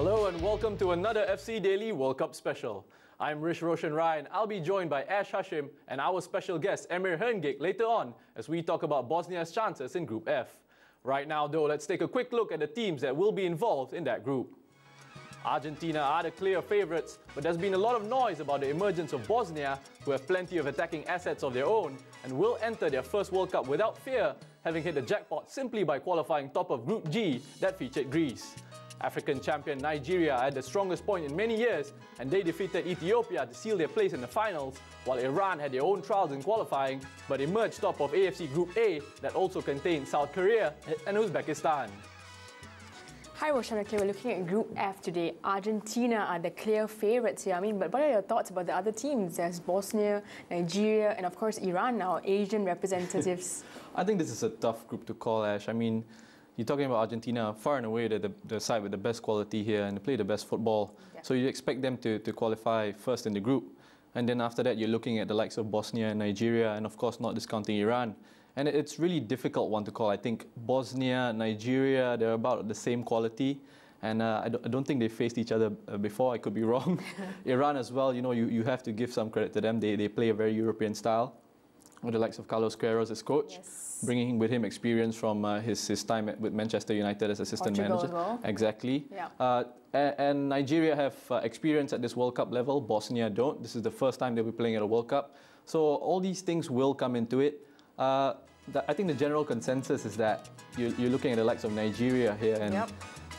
Hello and welcome to another FC Daily World Cup special. I'm Roshan Rai and I'll be joined by Ash Hashim and our special guest Emir Hrnjic later on as we talk about Bosnia's chances in Group F. Right now though, let's take a quick look at the teams that will be involved in that group. Argentina are the clear favourites, but there's been a lot of noise about the emergence of Bosnia, who have plenty of attacking assets of their own and will enter their first World Cup without fear, having hit the jackpot simply by qualifying top of Group G that featured Greece. African champion Nigeria had the strongest point in many years and they defeated Ethiopia to seal their place in the finals, while Iran had their own trials in qualifying but emerged top of AFC Group A that also contained South Korea and Uzbekistan. Hi Roshan, okay, we're looking at Group F today. Argentina are the clear favourites here. But what are your thoughts about the other teams? There's Bosnia, Nigeria and of course Iran now, Asian representatives. I think this is a tough group to call, Ash. I mean, you're talking about Argentina, far and away the side with the best quality here and they play the best football. Yeah. So you expect them to qualify first in the group. And then after that, you're looking at the likes of Bosnia and Nigeria and of course not discounting Iran. And it's really difficult one to call. I think Bosnia, Nigeria, they're about the same quality. And I don't think they faced each other before. I could be wrong. Iran as well, you know, you have to give some credit to them. They play a very European style with the likes of Carlos Queiroz as coach. Yes. Bringing with him experience from his time with Manchester United as assistant manager. As well. Exactly. Yeah. And Nigeria have experience at this World Cup level. Bosnia don't. This is the first time they'll be playing at a World Cup. So all these things will come into it. I think the general consensus is that you're looking at the likes of Nigeria here and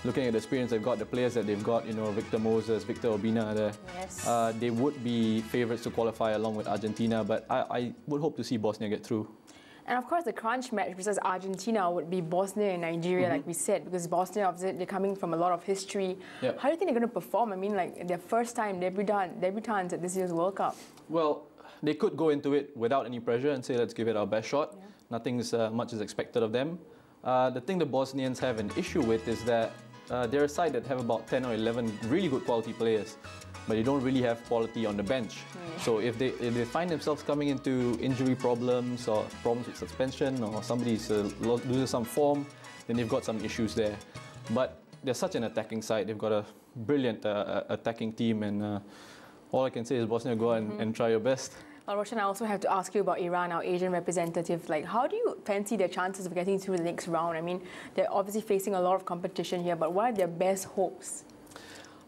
looking at the experience they've got, the players that they've got, you know, Victor Moses, Victor Obina there. Yes. They would be favourites to qualify along with Argentina, but I would hope to see Bosnia get through. And of course, the crunch match versus Argentina would be Bosnia and Nigeria, like we said, because Bosnia, obviously, they're coming from a lot of history. Yep. How do you think they're going to perform? I mean, like their first time debutants at this year's World Cup. Well, they could go into it without any pressure and say, let's give it our best shot. Yeah. Nothing much is expected of them. The thing the Bosnians have an issue with is that they're a side that have about 10 or 11 really good quality players, but they don't really have quality on the bench. Yeah. So if they find themselves coming into injury problems or problems with suspension or somebody's loses some form, then they've got some issues there. But they're such an attacking side. They've got a brilliant attacking team, and all I can say is Bosnia, go and try your best. Well, Roshan, I also have to ask you about Iran, our Asian representative. Like, how do you fancy their chances of getting through the next round? I mean, they're obviously facing a lot of competition here, but what are their best hopes?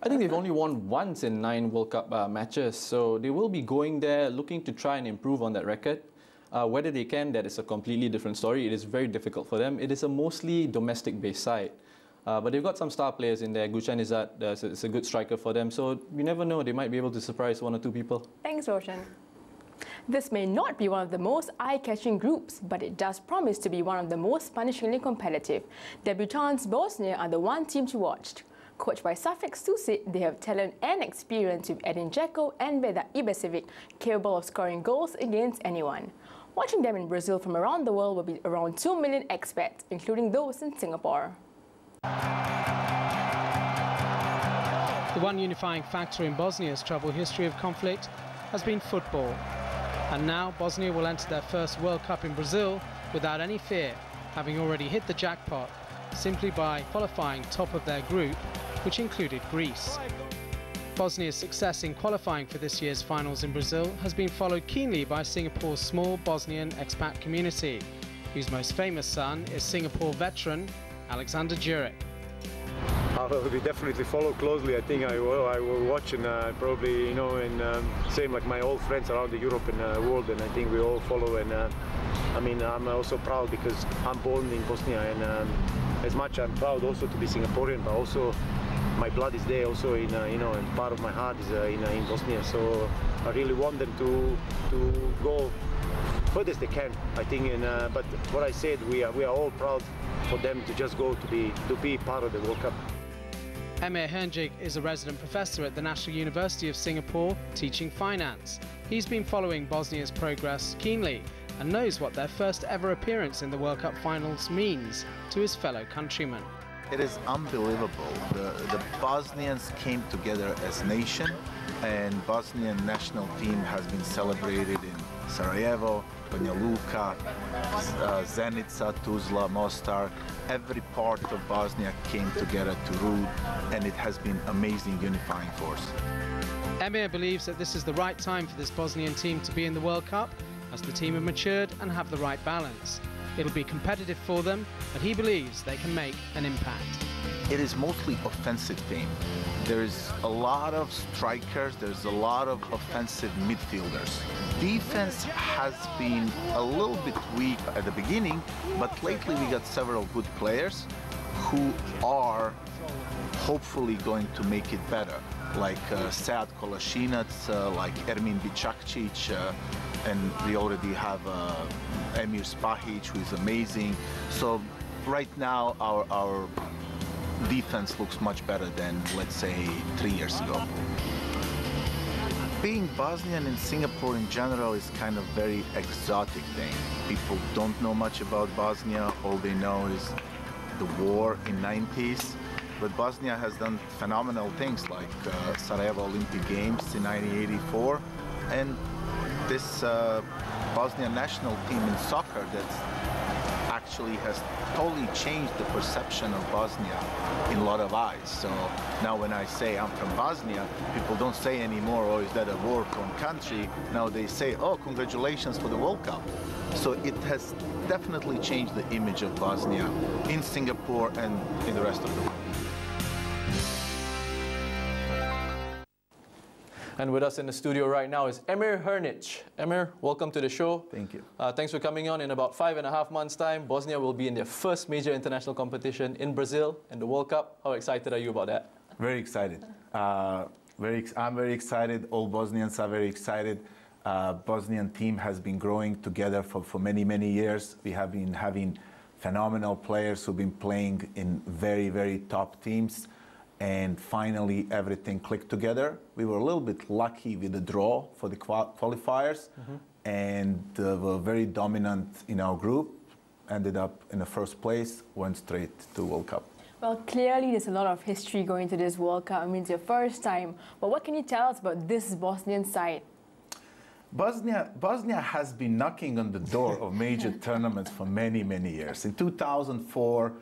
I think they've only won once in 9 World Cup matches, so they will be going there looking to try and improve on that record. Whether they can, that is a completely different story. It is very difficult for them. It is a mostly domestic-based side. But they've got some star players in there. Gushan Izzat is a good striker for them, so you never know. They might be able to surprise 1 or 2 people. Thanks, Roshan. This may not be one of the most eye-catching groups, but it does promise to be one of the most punishingly competitive. Debutants Bosnia are the one team to watch. Coached by Safik Susit, they have talent and experience with Edin Dzeko and Vedat Ibisevic, capable of scoring goals against anyone. Watching them in Brazil from around the world will be around 2 million expats, including those in Singapore. The one unifying factor in Bosnia's troubled history of conflict has been football. And now Bosnia will enter their first World Cup in Brazil without any fear, having already hit the jackpot simply by qualifying top of their group, which included Greece. Bosnia's success in qualifying for this year's finals in Brazil has been followed keenly by Singapore's small Bosnian expat community, whose most famous son is Singapore veteran Aleksandar Duric. I will definitely follow closely. I think I will watch and probably, you know, and same like my old friends around the Europe and world, and I think we all follow. And I mean, I'm also proud because I'm born in Bosnia, and as much I'm proud also to be Singaporean, but also my blood is there also in you know, and part of my heart is in Bosnia. So I really want them to go furthest they can, I think. And but what I said, we are all proud for them to just go to be part of the World Cup. Emir Hrnjic is a resident professor at the National University of Singapore teaching finance. He's been following Bosnia's progress keenly and knows what their first ever appearance in the World Cup finals means to his fellow countrymen. It is unbelievable. The Bosnians came together as a nation, and Bosnian national team has been celebrated in Sarajevo, Banja Luka, Zenica, Tuzla, Mostar. Every part of Bosnia came together to root, and it has been amazing unifying force. Emir believes that this is the right time for this Bosnian team to be in the World Cup, as the team have matured and have the right balance. It'll be competitive for them, but he believes they can make an impact. It is mostly offensive team. There's a lot of strikers, there's a lot of offensive midfielders. Defense has been a little bit weak at the beginning, but lately we got several good players who are hopefully going to make it better, like Sead Kolasinac, like Ermin Bičakčić, and we already have Emir Spahić, who is amazing. So right now our defense looks much better than, let's say, 3 years ago. Being Bosnian in Singapore in general is kind of very exotic thing. People don't know much about Bosnia. All they know is the war in 90s. But Bosnia has done phenomenal things like Sarajevo Olympic Games in 1984, and this Bosnian national team in soccer that's actually has totally changed the perception of Bosnia in a lot of eyes. So now when I say I'm from Bosnia, people don't say anymore, oh, is that a war-torn country? Now they say, oh, congratulations for the World Cup. So it has definitely changed the image of Bosnia in Singapore and in the rest of the world. And with us in the studio right now is Emir Hrnjic. Emir, welcome to the show. Thank you. Thanks for coming on. In about 5.5 months' time, Bosnia will be in their first major international competition in Brazil, in the World Cup. How excited are you about that? Very excited. I'm very excited. All Bosnians are very excited. Bosnian team has been growing together for many, many years. We have been having phenomenal players who've been playing in very, very top teams. And finally, everything clicked together. We were a little bit lucky with the draw for the qualifiers, and were very dominant in our group. Ended up in the first place, went straight to World Cup. Well, clearly there's a lot of history going to this World Cup. I mean, it's your first time. But what can you tell us about this Bosnian side? Bosnia has been knocking on the door of major tournaments for many, many years. In 2004,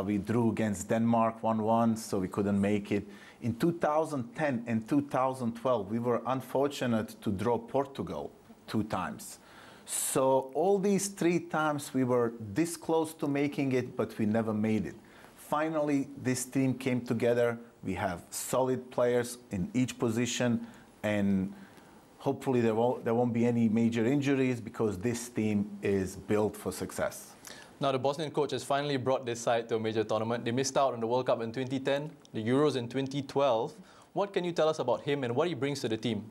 we drew against Denmark 1-1, so we couldn't make it. In 2010 and 2012, we were unfortunate to draw Portugal 2 times. So all these 3 times we were this close to making it, but we never made it. Finally, this team came together. We have solid players in each position, and hopefully there won't be any major injuries, because this team is built for success. Now, the Bosnian coach has finally brought this side to a major tournament. They missed out on the World Cup in 2010, the Euros in 2012. What can you tell us about him and what he brings to the team?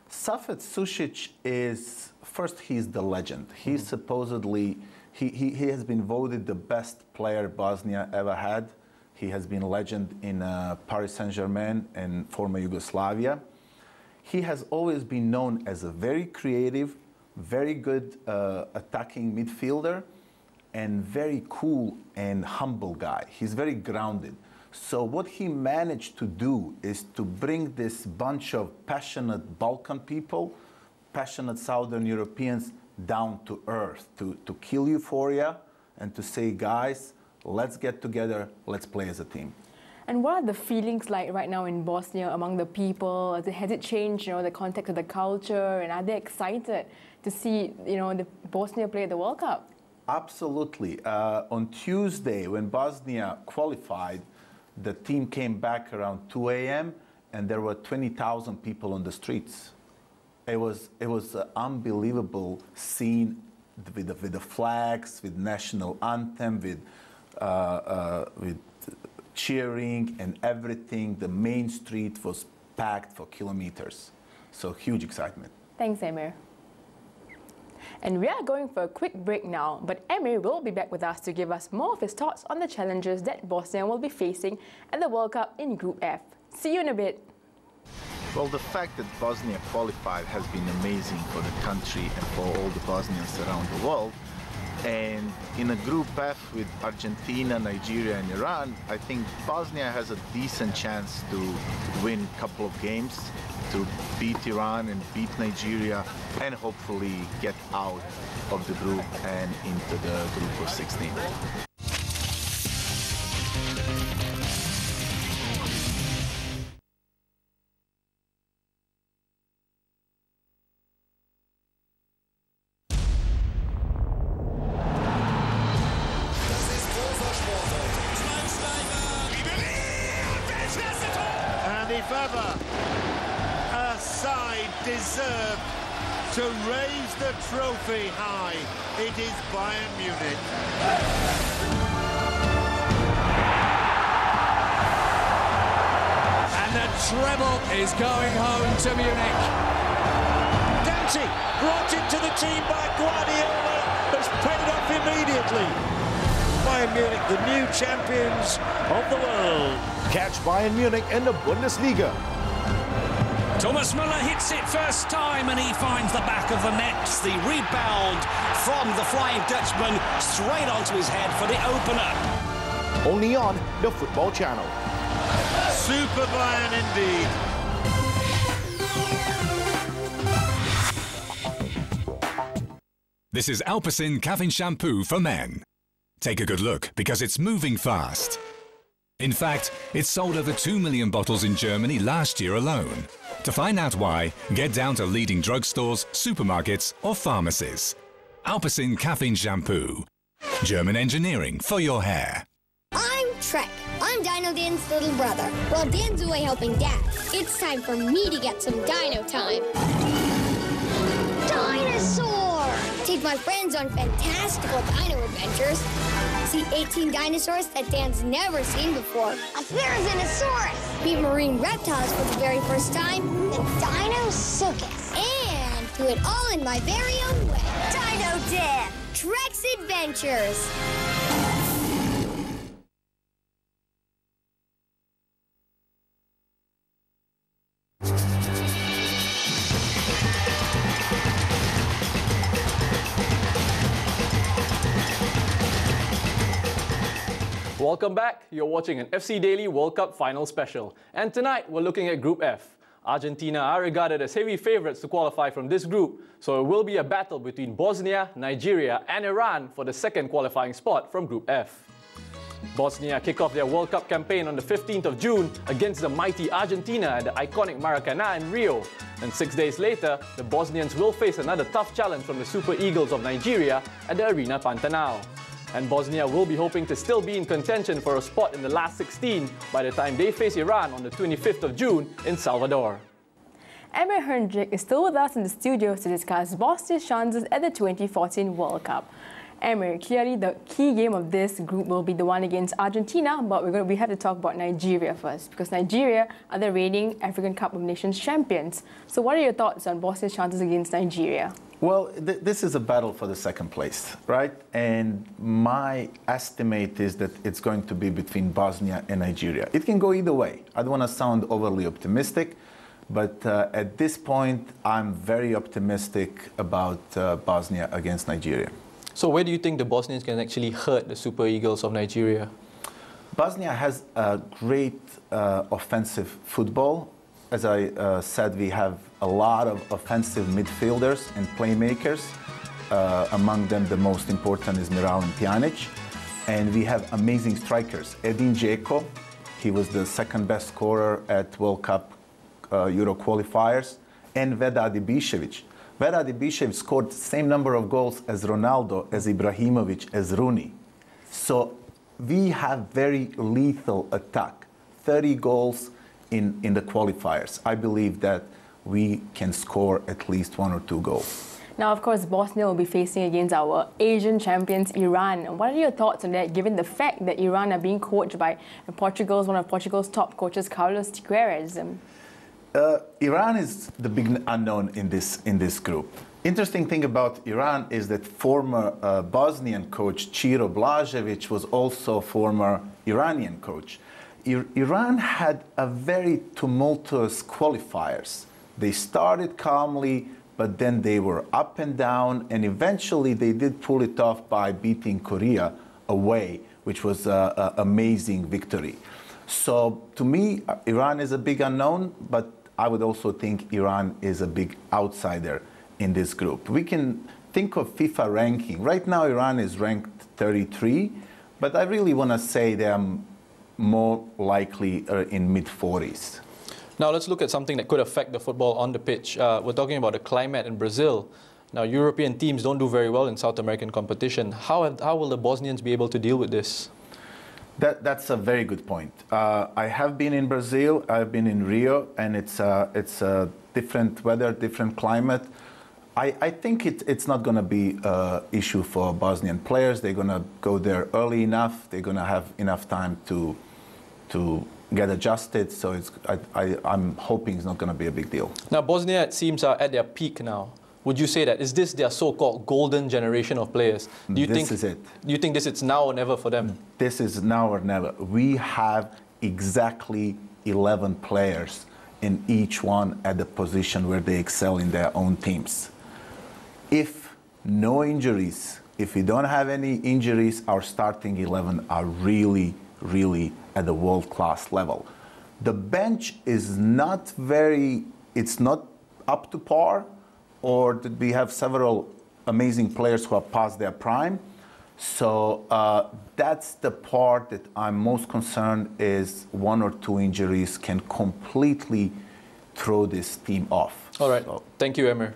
Safet Sušić is, first, he's the legend. He's supposedly, he has been voted the best player Bosnia ever had. He has been a legend in Paris Saint-Germain and former Yugoslavia. He has always been known as a very creative, very good attacking midfielder, and very cool and humble guy. He's very grounded. So what he managed to do is to bring this bunch of passionate Balkan people, passionate Southern Europeans, down to earth, to kill euphoria and to say, guys, let's get together, let's play as a team. And what are the feelings like right now in Bosnia among the people? Has it changed, the context of the culture, and are they excited to see, the Bosnia play at the World Cup? Absolutely. On Tuesday, when Bosnia qualified, the team came back around 2 a.m. and there were 20,000 people on the streets. It was an unbelievable scene with the flags, with national anthem, with cheering and everything. The main street was packed for kilometers. So huge excitement. Thanks, Emir. And we are going for a quick break now, but Emir will be back with us to give us more of his thoughts on the challenges that Bosnia will be facing at the World Cup in Group F. See you in a bit. Well, the fact that Bosnia qualified has been amazing for the country and for all the Bosnians around the world. And in a Group F with Argentina, Nigeria and Iran, I think Bosnia has a decent chance to win a couple of games. to beat Iran and beat Nigeria and hopefully get out of the group and into the group of 16. If ever a side deserved to raise the trophy high, it is Bayern Munich. And the treble is going home to Munich. Dante brought it to the team by Guardiola, has paid off immediately. Bayern Munich, the new champions of the world. Catch Bayern Munich in the Bundesliga. Thomas Müller hits it first time and he finds the back of the net. The rebound from the Flying Dutchman straight onto his head for the opener. Only on the Football Channel. Super Bayern indeed. This is Alpecin Caffeine Shampoo for men. Take a good look because it's moving fast. In fact, it sold over 2 million bottles in Germany last year alone. To find out why, get down to leading drugstores, supermarkets or pharmacies. Alpecin Caffeine Shampoo. German engineering for your hair. I'm Trek. I'm Dino Dan's little brother. While Dan's away helping Dad, it's time for me to get some dino time. Dinosaur! Take my friends on fantastical dino adventures. See 18 dinosaurs that Dan's never seen before. A Therizinosaurus. Meet marine reptiles for the very first time. The Dino Circus. And do it all in my very own way. Dino Dan. Trek's Adventures. Welcome back. You're watching an FC Daily World Cup final special. And tonight, we're looking at Group F. Argentina are regarded as heavy favourites to qualify from this group, so it will be a battle between Bosnia, Nigeria and Iran for the second qualifying spot from Group F. Bosnia kick off their World Cup campaign on the 15th of June against the mighty Argentina at the iconic Maracanã in Rio. And 6 days later, the Bosnians will face another tough challenge from the Super Eagles of Nigeria at the Arena Pantanal. And Bosnia will be hoping to still be in contention for a spot in the last 16 by the time they face Iran on the 25th of June in Salvador. Emir Hrnjic is still with us in the studios to discuss Bosnia's chances at the 2014 World Cup. Emir, clearly the key game of this group will be the one against Argentina, but we have to talk about Nigeria first, because Nigeria are the reigning African Cup of Nations champions. So what are your thoughts on Bosnia's chances against Nigeria? Well, this is a battle for the second place, right? And my estimate is that it's going to be between Bosnia and Nigeria. It can go either way. I don't want to sound overly optimistic, but at this point, I'm very optimistic about Bosnia against Nigeria. So where do you think the Bosnians can actually hurt the Super Eagles of Nigeria? Bosnia has a great offensive football. As I said, we have a lot of offensive midfielders and playmakers. Among them, the most important is Miralem Pjanic. And we have amazing strikers. Edin Dzeko, he was the second best scorer at World Cup Euro qualifiers. And Vedad Ibišević. Vedad Ibišević scored the same number of goals as Ronaldo, as Ibrahimovic, as Rooney. So we have very lethal attack. 30 goals in the qualifiers. I believe that we can score at least 1 or 2 goals. Now, of course, Bosnia will be facing against our Asian champions, Iran. What are your thoughts on that, given the fact that Iran are being coached by one of Portugal's top coaches, Carlos Teixeira? Iran is the big unknown in this group. Interesting thing about Iran is that former Bosnian coach Ciro Blažević was also former Iranian coach. Iran had a very tumultuous qualifiers. They started calmly, but then they were up and down, and eventually they did pull it off by beating Korea away, which was an amazing victory. So to me, Iran is a big unknown, but I would also think Iran is a big outsider in this group. We can think of FIFA ranking. Right now, Iran is ranked 33, but I really want to say they are more likely in mid-40s. Now let's look at something that could affect the football on the pitch. We're talking about the climate in Brazil. Now, European teams don't do very well in South American competition. How will the Bosnians be able to deal with this? That's a very good point. I have been in Brazil, I've been in Rio, and it's a different weather, different climate. I think it's not going to be an issue for Bosnian players. They're going to go there early enough. They're going to have enough time to get adjusted. So I'm hoping it's not going to be a big deal. Now, Bosnia, it seems, are at their peak now. Would you say that? Is this their so-called golden generation of players? This is it. Do you think this is now or never for them? This is now or never. We have exactly 11 players in each one at the position where they excel in their own teams. If no injuries, if we don't have any injuries, our starting 11 are really, really at the world-class level. The bench is not it's not up to par, or that we have several amazing players who are past their prime. So that's the part that I'm most concerned is 1 or 2 injuries can completely throw this team off. All right, Thank you, Emir.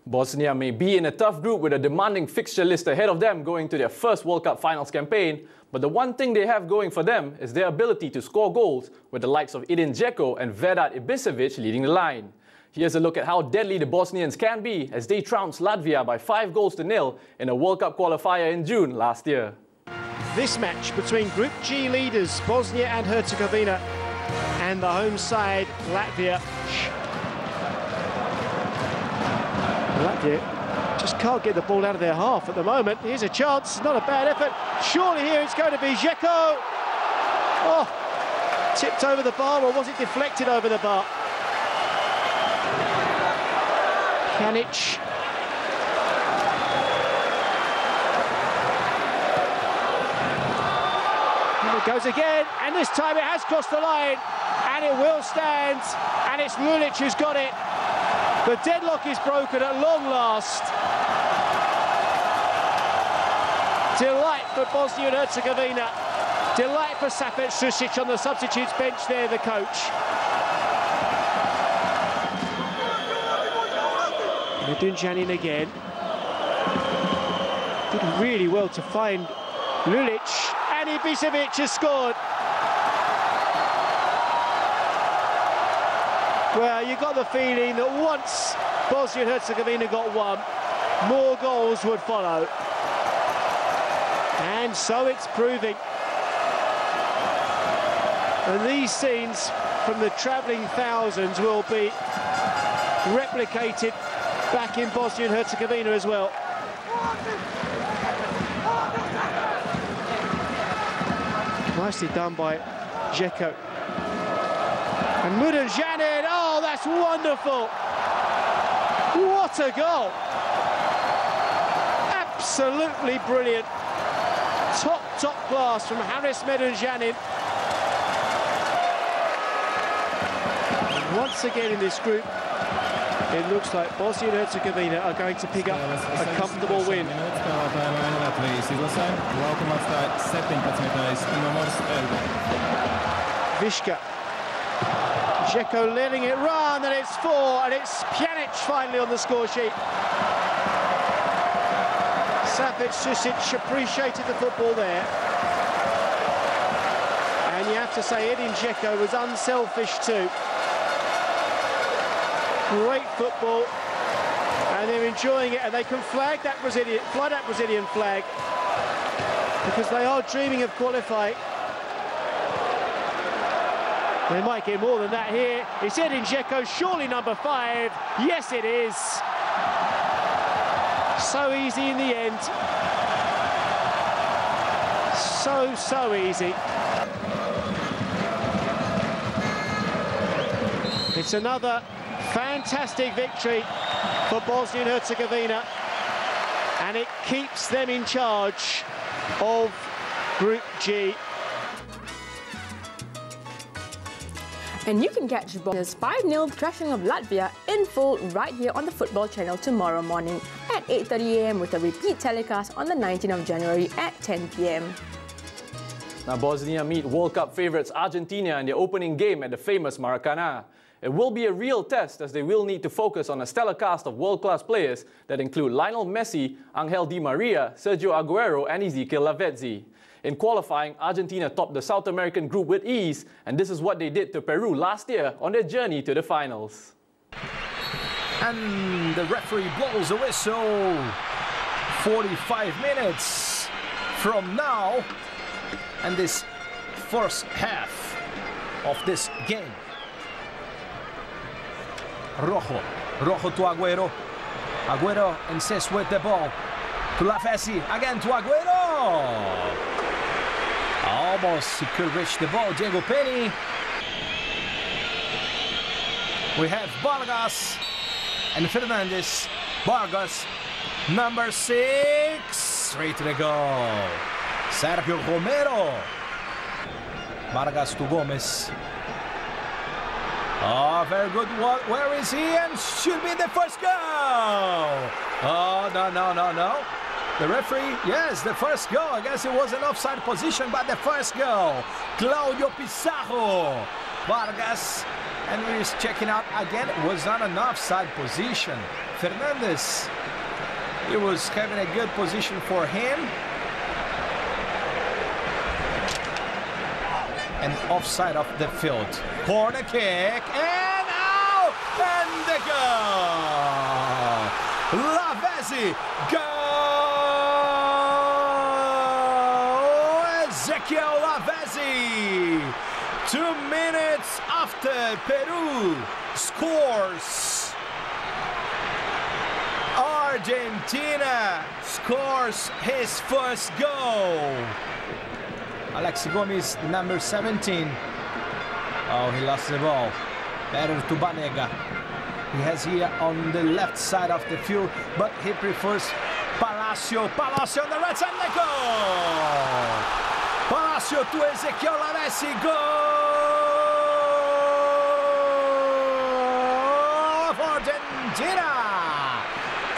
Bosnia may be in a tough group with a demanding fixture list ahead of them going to their first World Cup finals campaign, but the one thing they have going for them is their ability to score goals with the likes of Edin Dzeko and Vedat Ibisevic leading the line. Here's a look at how deadly the Bosnians can be as they trounced Latvia by 5-0 in a World Cup qualifier in June last year. This match between Group G leaders Bosnia and Herzegovina and the home side Latvia. Latvia just can't get the ball out of their half at the moment. Here's a chance, not a bad effort. Surely here it's going to be Dzeko. Oh, tipped over the bar, or was it deflected over the bar? Pjanic. And it goes again, and this time it has crossed the line, and it will stand, and it's Lulic who's got it. The deadlock is broken at long last. Delight for Bosnia and Herzegovina. Delight for Safet Susic on the substitutes bench there, the coach. Medunjanin again. Did really well to find Lulic, and Ibisevic has scored. Well, you got the feeling that once Bosnia and Herzegovina got one, more goals would follow. And so it's proving. And these scenes from the travelling thousands will be replicated back in Bosnia and Herzegovina as well. Nicely done by Dzeko. And Medunjanin, oh, that's wonderful! What a goal! Absolutely brilliant. Top class from Haris Medunjanin. And once again in this group, it looks like Bosnia and Herzegovina are going to pick up a comfortable win. Vishka. Dzeko letting it run, and it's 4, and it's Pjanic finally on the score sheet. Safet Susic appreciated the football there. And you have to say Edin Dzeko was unselfish too. Great football, and they're enjoying it, and they can fly that Brazilian flag, because they are dreaming of qualifying. They might get more than that here. It's Edin Dzeko, surely number 5. Yes, it is. So easy in the end. So easy. It's another fantastic victory for Bosnia and Herzegovina, and it keeps them in charge of Group G. And you can catch Bosnia's 5-0 thrashing of Latvia in full right here on the Football Channel tomorrow morning at 8:30 a.m. with a repeat telecast on the 19th of January at 10 p.m. Now Bosnia meet World Cup favourites Argentina in their opening game at the famous Maracanã. It will be a real test as they will need to focus on a stellar cast of world-class players that include Lionel Messi, Angel Di Maria, Sergio Aguero and Ezequiel Lavezzi. In qualifying, Argentina topped the South American group with ease, and this is what they did to Peru last year on their journey to the finals. And the referee blows a whistle. 45 minutes from now, and this first half of this game. Rojo to Aguero. Aguero insists with the ball. To Lavezzi, again to Aguero. Almost he could reach the ball, Diego Penny. We have Vargas and Fernandes. Vargas, number 6, straight to the goal. Sergio Romero. Vargas to Gomez. Oh, very good. Where is he? And should be the first goal. Oh, no. The referee, yes, the first goal. I guess it was an offside position, but the first goal. Claudio Pizarro. Vargas. And he's checking out again. It was not an offside position. Fernandes. It was having a good position for him. And offside of the field. Corner kick, and out! And the goal! Lavezzi, goal! Ezequiel Lavezzi! 2 minutes after Peru scores. Argentina scores his first goal. Alexi Gomes, number 17. Oh, he lost the ball. Better to Banega. He has here on the left side of the field, but he prefers Palacio. Palacio on the right side, the goal! Palacio to Ezequiel Lavezzi, goal of Argentina!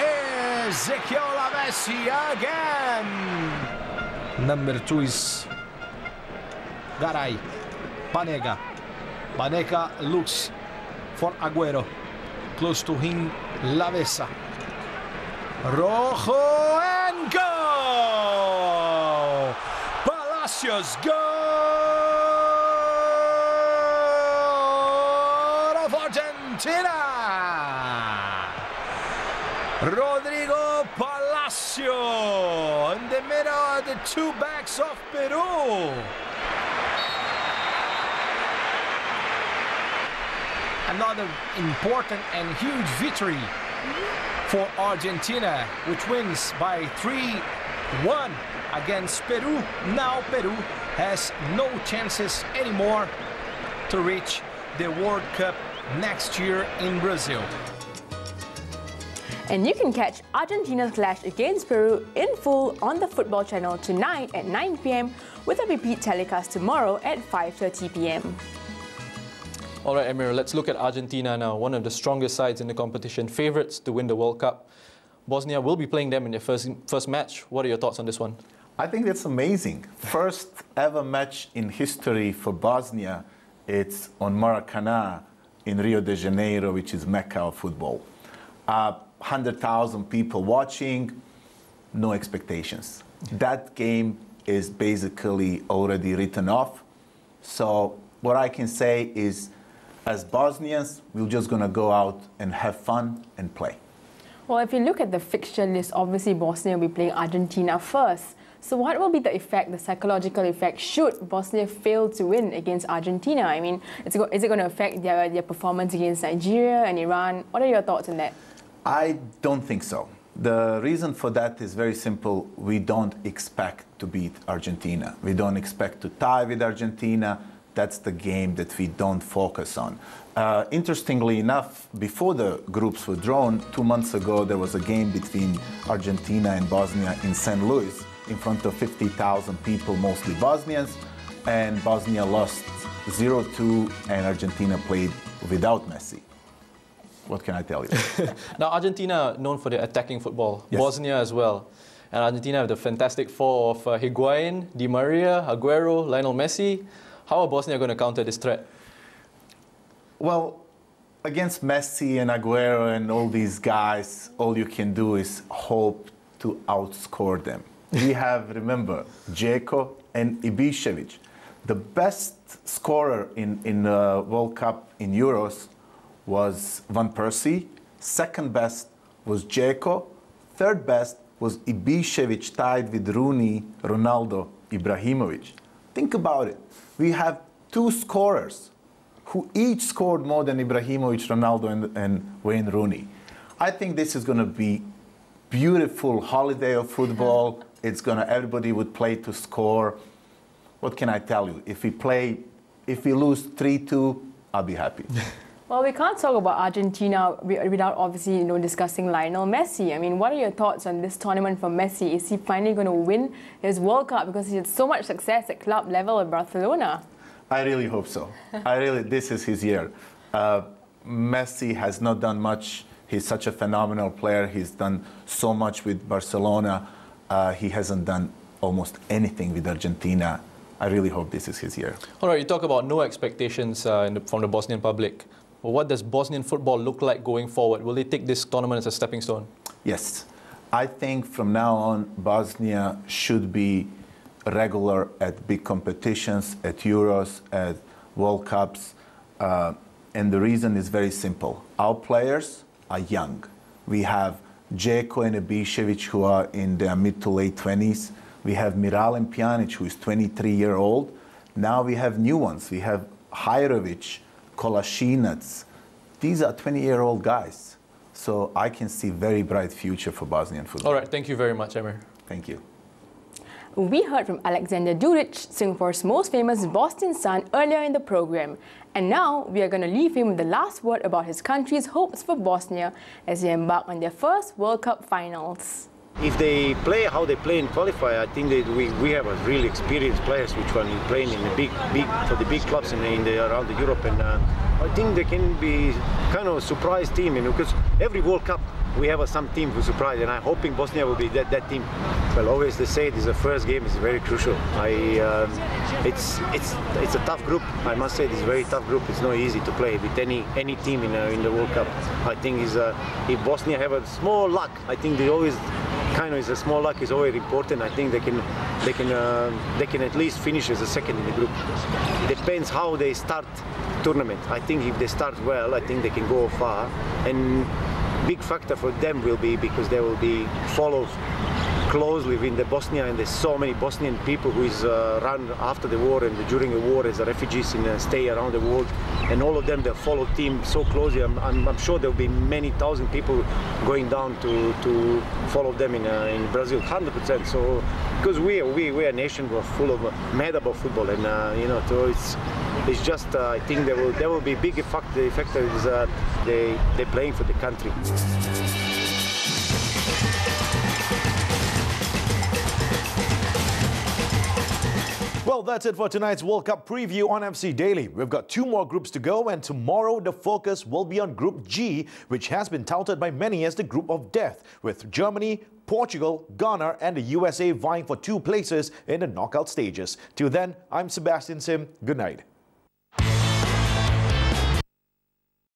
Ezequiel Lavezzi again! Number 2 is Garay. Banega. Banega looks for Aguero. Close to him, Lavesa. Rojo and goal! Palacios, goal of Argentina! Rodrigo Palacio in the middle of the two backs of Peru. Another important and huge victory for Argentina, which wins by 3-1 against Peru. Now Peru has no chances anymore to reach the World Cup next year in Brazil. And you can catch Argentina's clash against Peru in full on the Football Channel tonight at 9 p.m. with a repeat telecast tomorrow at 5:30 p.m. All right, Emir, let's look at Argentina now, one of the strongest sides in the competition, favourites to win the World Cup. Bosnia will be playing them in their first match. What are your thoughts on this one? I think that's amazing. First ever match in history for Bosnia. It's on Maracanã in Rio de Janeiro, which is Mecca of football. 100,000 people watching, no expectations. That game is basically already written off. So what I can say is, as Bosnians, we're just going to go out and have fun and play. Well, if you look at the fixture list, obviously Bosnia will be playing Argentina first. So what will be the effect, the psychological effect, should Bosnia fail to win against Argentina? I mean, is it going to affect their performance against Nigeria and Iran? What are your thoughts on that? I don't think so. The reason for that is very simple. We don't expect to beat Argentina. We don't expect to tie with Argentina. That's the game that we don't focus on. Interestingly enough, before the groups were drawn, 2 months ago, there was a game between Argentina and Bosnia in St. Louis in front of 50,000 people, mostly Bosnians. and Bosnia lost 0-2, and Argentina played without Messi. What can I tell you? Now, Argentina known for their attacking football, Yes. Bosnia as well. And Argentina have the fantastic four of Higuain, Di Maria, Aguero, Lionel Messi. How are Bosnia going to counter this threat? Well, against Messi and Aguero and all these guys, all you can do is hope to outscore them. We have, remember, Dzeko and Ibišević. The best scorer in World Cup in Euros was Van Persie. Second best was Dzeko. Third best was Ibišević, tied with Rooney, Ronaldo, Ibrahimovic. Think about it. We have two scorers who each scored more than Ibrahimovic, Ronaldo, and Wayne Rooney. I think this is going to be beautiful holiday of football. It's going to, everybody would play to score. What can I tell you? If we lose 3-2, I'll be happy. Well, we can't talk about Argentina without obviously, discussing Lionel Messi. I mean, what are your thoughts on this tournament for Messi? Is he finally going to win his World Cup because he had so much success at club level at Barcelona? I really hope so. This is his year. Messi has not done much. He's such a phenomenal player. He's done so much with Barcelona. He hasn't done almost anything with Argentina. I really hope this is his year. All right, you talk about no expectations from the Bosnian public. Well, what does Bosnian football look like going forward? Will they take this tournament as a stepping stone? Yes. I think from now on, Bosnia should be regular at big competitions, at Euros, at World Cups. And the reason is very simple. Our players are young. We have Dzeko and Ibišević, who are in their mid to late 20s. We have Miralem Pjanic, who is 23-year-old. Now we have new ones. We have Hajrović, Kolasinac. These are 20-year-old guys. So I can see very bright future for Bosnian football. All right, thank you very much, Emir. Thank you. We heard from Aleksandar Duric, Singapore's most famous Bosnian son, earlier in the program. And now we are going to leave him with the last word about his country's hopes for Bosnia as they embark on their first World Cup finals. If they play how they play in qualifier, I think that we have a really experienced players which are playing in the for the big clubs around Europe, and I think they can be kind of a surprise team, because every World Cup we have some team who surprise, and I'm hoping Bosnia will be that team. Well, always they say this is the first game is very crucial. It's a tough group. I must say this is a very tough group. It's not easy to play with any team in the World Cup. I think if Bosnia have a small luck, I think they always kind of is a small luck is always important. I think they can at least finish as a second in the group. Depends how they start tournament. I think if they start well, I think they can go far. And big factor for them will be because they will be followed closely in the Bosnia, and there's so many Bosnian people who is run after the war and during the war as refugees and stay around the world, and all of them they follow team so closely. I'm sure there will be many thousand people going down to follow them in Brazil, 100%. So because we're a nation who are full of mad about football, and so it's just I think there will be big effect. The effect is they're playing for the country. Well, that's it for tonight's World Cup preview on FC Daily. We've got 2 more groups to go, and tomorrow the focus will be on Group G, which has been touted by many as the group of death, with Germany, Portugal, Ghana and the USA vying for 2 places in the knockout stages. Till then, I'm Sebastian Sim. Good night.